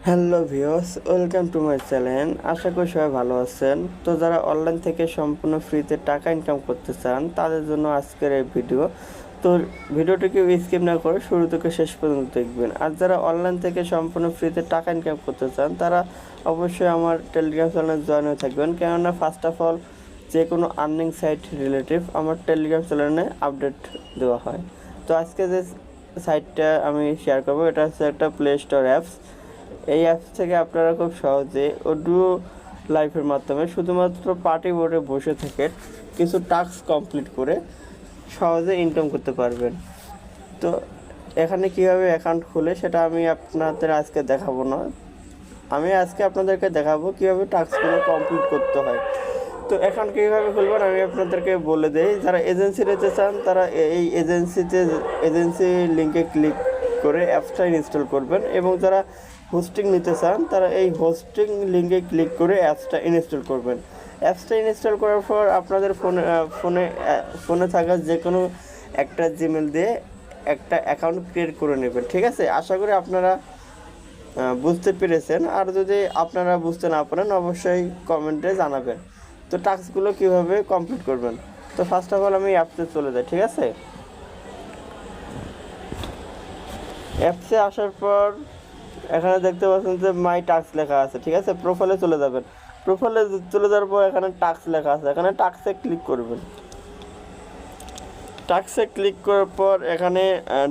Hello viewers, welcome to my channel. আশা করি সবাই ভালো আছেন। তো যারা অনলাইন থেকে সম্পূর্ণ ফ্রিতে টাকা ইনকাম করতে চান তাদের জন্য আজকের এই ভিডিও। তো ভিডিওটিকে স্কিপ না করে শুরু থেকে শেষ পর্যন্ত দেখবেন। আর যারা অনলাইন থেকে সম্পূর্ণ ফ্রিতে টাকা ইনকাম করতে চান তারা অবশ্যই আমার টেলিগ্রাম চ্যানেলে জয়েন হয়ে থাকবেন, কেননা ফার্স্ট অফ অল যে কোনো আর্নিং সাইট রিলেটিভ আমার টেলিগ্রাম চ্যানেলে আপডেট দেওয়া হয়। তো আজকে যে সাইটটা আমি শেয়ার করবো এটা হচ্ছে একটা প্লে স্টোর অ্যাপস। এই অ্যাপস থেকে আপনারা খুব সহজে অডিও লাইভের মাধ্যমে শুধুমাত্র পার্টি বোর্ডে বসে থেকে কিছু টাস্ক কমপ্লিট করে সহজে ইনকাম করতে পারবেন। তো এখানে কিভাবে অ্যাকাউন্ট খুলে সেটা আমি আপনাদের আজকে দেখাবো না, আমি আজকে আপনাদেরকে দেখাবো কিভাবে টাস্কগুলো কমপ্লিট করতে হয়। তো অ্যাকাউন্ট কীভাবে খুলবেন আমি আপনাদেরকে বলে দিই। যারা এজেন্সি নিতে চান তারা এই এজেন্সি লিঙ্কে ক্লিক করে অ্যাপসটা ইনস্টল করবেন, এবং যারা হোস্টিং নিতে চান তারা এই হোস্টিং লিঙ্কে ক্লিক করে অ্যাপসটা ইনস্টল করবেন। অ্যাপসটা ইনস্টল করার পর আপনাদের ফোনে থাকা যে কোনো একটা জিমেল দিয়ে একটা অ্যাকাউন্ট ক্রিয়েট করে নেবেন। ঠিক আছে, আশা করি আপনারা বুঝতে পেরেছেন। আর যদি আপনারা বুঝতে না পারেন অবশ্যই কমেন্টে জানাবেন। তো টাস্কগুলো কীভাবে কমপ্লিট করবেন, তো ফার্স্ট অফ অল আমি অ্যাপসে চলে যাই। ঠিক আছে, অ্যাপসে আসার পর এখানে দেখতে পাচ্ছেন যে মাই টাস্ক লেখা আছে। ঠিক আছে, প্রোফাইলে চলে যাবেন। প্রোফাইলে চলে যাওয়ার পর এখানে টাস্ক লেখা আছে, এখানে টাস্কে ক্লিক করবেন। টাস্কে ক্লিক করার পর এখানে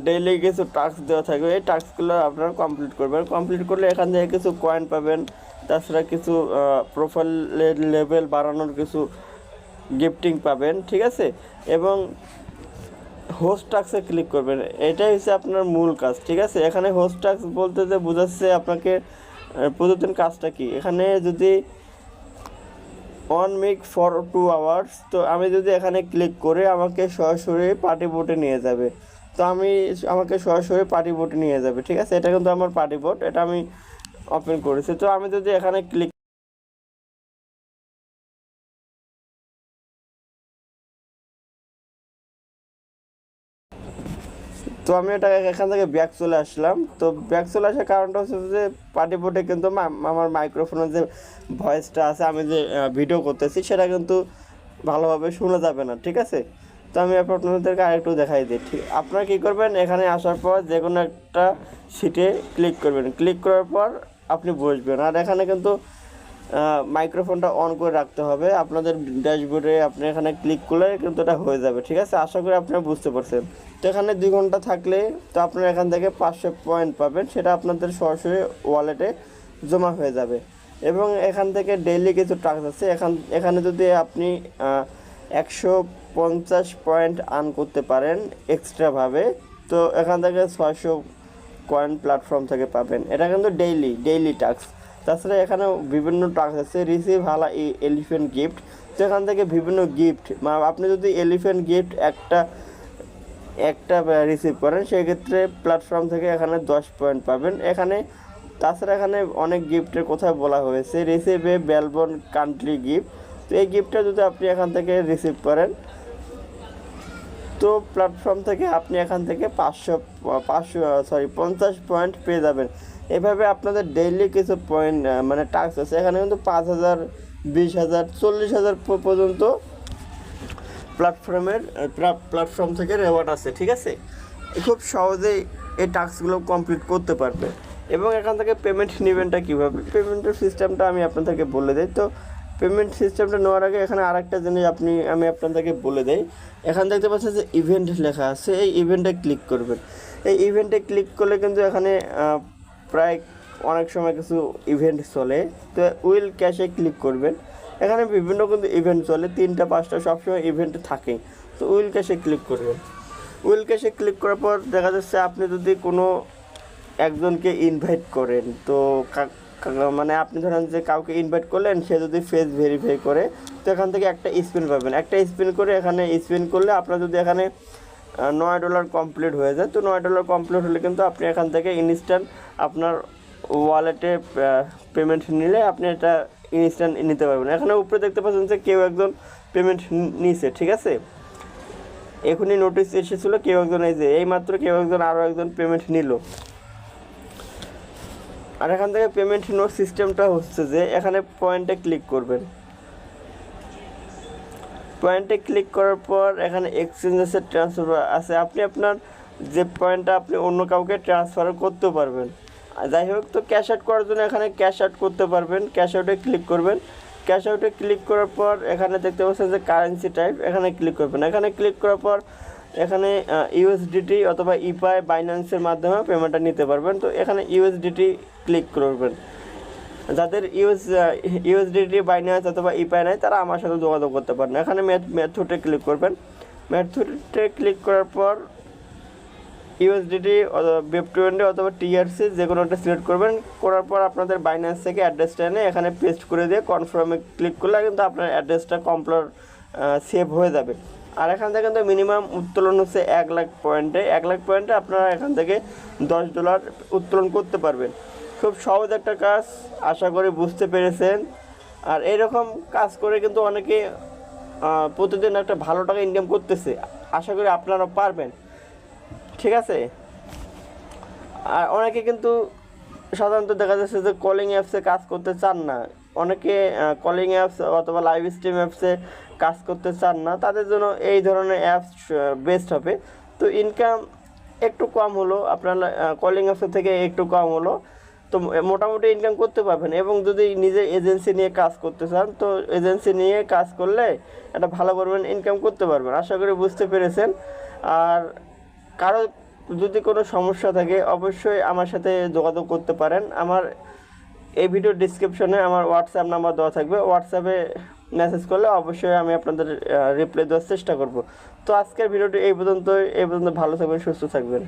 ডেইলি কিছু টাস্ক দেওয়া থাকবে, এই টাস্কগুলো আপনারা কমপ্লিট করবেন। কমপ্লিট করলে এখান থেকে কিছু কয়েন পাবেন, তাছাড়া কিছু প্রোফাইলের লেভেল বাড়ানোর কিছু গিফটিং পাবেন। ঠিক আছে, এবং হোস্ট টাস্কে ক্লিক করবেন, এটাই হচ্ছে আপনার মূল কাজ। ঠিক আছে, এখানে হোস্ট টাস্ক বলতে যে বোঝাচ্ছে আপনাকে প্রতিদিন কাজটা কি। এখানে যদি 1 week for 2 hours, তো আমি যদি এখানে ক্লিক করে আমাকে সরাসরি পার্টি বোটে নিয়ে যাবে। তো আমাকে সরাসরি পার্টি বোটে নিয়ে যাবে। ঠিক আছে, এটা কিন্তু আমার পার্টি বোট, এটা আমি ওপেন করেছি। তো আমি যদি এখানে ক্লিক, তো আমি এটা এখান থেকে ব্যাক চলে আসলাম। তো ব্যাক চলে আসার কারণটা হচ্ছে যে পার্টি বোর্ডে কিন্তু আমার মাইক্রোফোনের যে ভয়েসটা আছে, আমি যে ভিডিও করতেছি সেটা কিন্তু ভালোভাবে শোনা যাবে না। ঠিক আছে, তো আমি আপনাদেরকে আরেকটু দেখাই দিই। ঠিক, আপনারা কী করবেন, এখানে আসার পর যে কোনো একটা সিটে ক্লিক করবেন। ক্লিক করার পর আপনি বসবেন, আর এখানে কিন্তু মাইক্রোফোনটা অন করে রাখতে হবে আপনাদের ড্যাশবোর্ডে। আপনি এখানে ক্লিক করলে কিন্তু এটা হয়ে যাবে। ঠিক আছে, আশা করি আপনারা বুঝতে পারছেন। তো এখানে 2 ঘন্টা থাকলে তো আপনারা এখান থেকে 500 পয়েন্ট পাবেন, সেটা আপনাদের সরাসরি ওয়ালেটে জমা হয়ে যাবে। এবং এখান থেকে ডেইলি কিছু টাস্ক আছে, এখানে যদি আপনি 150 পয়েন্ট আর্ন করতে পারেন এক্সট্রাভাবে, তো এখান থেকে 600 কয়েন প্ল্যাটফর্ম থেকে পাবেন। এটা কিন্তু ডেইলি টাস্ক। তাছাড়া এখানেও বিভিন্ন টাস্ক আছে, রিসিভ হালা এলিফেন্ট গিফট। তো এখান থেকে বিভিন্ন গিফট, আপনি যদি এলিফেন্ট গিফট একটা রিসিভ করেন সেক্ষেত্রে প্ল্যাটফর্ম থেকে এখানে 10 পয়েন্ট পাবেন। তাছাড়া এখানে অনেক গিফটের কথা বলা হয়েছে, রিসিভ এ বেলবন কান্ট্রি গিফট। তো এই গিফটটা যদি আপনি এখান থেকে রিসিভ করেন তো প্ল্যাটফর্ম থেকে আপনি এখান থেকে 50 পয়েন্ট পেয়ে যাবেন। এভাবে আপনাদের ডেইলি কিছু পয়েন্ট মানে টাস্ক আছে, এখানে কিন্তু 5,000, 20,000, 40,000 পর্যন্ত প্ল্যাটফর্ম থেকে রেওয়ার্ড আছে। ঠিক আছে, খুব সহজেই এই টাস্কগুলো কমপ্লিট করতে পারবে। এবং এখান থেকে পেমেন্ট নেবেনটা কীভাবে, পেমেন্টের সিস্টেমটা আমি আপনাদেরকে বলে দিই। তো পেমেন্ট সিস্টেমটা নেওয়ার আগে এখানে আরেকটা জিনিস আমি আপনাদেরকে বলে দিই। এখানে দেখতে পাচ্ছেন যে ইভেন্ট লেখা আছে, এই ইভেন্টে ক্লিক করবেন। এই ইভেন্টে ক্লিক করলে কিন্তু এখানে প্রায় অনেক সময় কিছু ইভেন্ট চলে। তো উইল ক্যাশে ক্লিক করবেন, এখানে বিভিন্ন কিন্তু ইভেন্ট চলে, 3টা 5টা সবসময় ইভেন্ট থাকে। তো উইল ক্যাশে ক্লিক করবেন। উইল ক্যাশে ক্লিক করার পর দেখা যাচ্ছে আপনি যদি কোনো একজনকে ইনভাইট করেন, তো মানে আপনি ধরেন যে কাউকে ইনভাইট করলেন, সে যদি ফেস ভেরিফাই করে তো এখান থেকে একটা স্পিন পাবেন। একটা স্পিন করে এখানে স্পিন করলে আপনার যদি এখানে $9 কমপ্লিট হয়ে যায়, তো $9 কমপ্লিট হলে কিন্তু আপনি এখান থেকে ইনস্ট্যান্ট আপনার ওয়ালেটে পেমেন্ট নিলে আপনি এটা ইনস্ট্যান্ট নিতে পারবেন। এখানে উপরে দেখতে পাচ্ছেন যে কেউ একজন পেমেন্ট নিছে। ঠিক আছে, এখনই নোটিশ এসেছিলো কেউ একজন, এই যে এইমাত্র কেউ একজন আরও একজন পেমেন্ট নিল। আর এখান থেকে পেমেন্ট নেওয়ার সিস্টেমটা হচ্ছে যে এখানে পয়েন্টে ক্লিক করবেন। পয়েন্টে ক্লিক করার পর এখানে এক্সচেঞ্জেসের ট্রান্সফার আছে, আপনি আপনার যে পয়েন্টটা আপনি অন্য কাউকে ট্রান্সফার করতে পারবেন। যাই হোক, তো ক্যাশ আউট করার জন্য এখানে ক্যাশ আউট করতে পারবেন। ক্যাশ আউটে ক্লিক করবেন। ক্যাশ আউটে ক্লিক করার পর এখানে দেখতে পাচ্ছেন যে কারেন্সি টাইপ, এখানে ক্লিক করবেন। এখানে ক্লিক করার পর এখানে ইউএসডিটি অথবা ইপাই বাইন্যান্সের মাধ্যমে পেমেন্টটা নিতে পারবেন। তো এখানে ইউএসডিটি ক্লিক করবেন। যাদের ইউএসডিটি বাইন্যান্স অথবা ইপাই নাই তারা আমার সাথে যোগাযোগ করতে পারেন। এখানে মেথডে ক্লিক করবেন। মেথডে ক্লিক করার পর ইউএসডিটি বেপ20 অথবা টিআরসি যে কোনো একটা সিলেক্ট করবেন। করার পর আপনাদের বাইন্যান্স থেকে অ্যাড্রেসটা এনে এখানে পেস্ট করে দিয়ে কনফার্মে ক্লিক করলে কিন্তু আপনার অ্যাড্রেসটা কমপ্লিট সেভ হয়ে যাবে। আর এখান থেকে কিন্তু মিনিমাম উত্তোলন হচ্ছে 1 লাখ পয়েন্টে। 1 লাখ পয়েন্টে আপনারা এখান থেকে $10 উত্তোলন করতে পারবেন। খুব সহজ একটা কাজ, আশা করি বুঝতে পেরেছেন। আর এইরকম কাজ করে কিন্তু অনেকে প্রতিদিন একটা ভালো টাকা ইনকাম করতেছে, আশা করি আপনারা পারবেন। ঠিক আছে। আর অনেকে কিন্তু সাধারণত দেখা যাচ্ছে যে কলিং অ্যাপসে কাজ করতে চান না, অনেকে কলিং অ্যাপস অথবা লাইভ স্ট্রিম অ্যাপসে কাজ করতে চান না, তাদের জন্য এই ধরনের অ্যাপস বেস্ট হবে। তো ইনকাম একটু কম হলো, আপনার কলিং অ্যাপসের থেকে একটু কম হলো, তো মোটামুটি ইনকাম করতে পারবেন। এবং যদি নিজে এজেন্সি নিয়ে কাজ করতে চান তো এজেন্সি নিয়ে কাজ করলে একটা ভালো পরিমাণ ইনকাম করতে পারবেন। আশা করি বুঝতে পেরেছেন। আর কারো যদি কোনো সমস্যা থাকে অবশ্যই আমার সাথে যোগাযোগ করতে পারেন। আমার এই ভিডিও ডিসক্রিপশনে আমার হোয়াটসঅ্যাপ নাম্বার দেওয়া থাকবে, হোয়াটসঅ্যাপে মেসেজ করলে অবশ্যই আমি আপনাদের রিপ্লাই দেওয়ার চেষ্টা করব। তো আজকের ভিডিওটি এই পর্যন্ত ভালো থাকবেন, সুস্থ থাকবেন।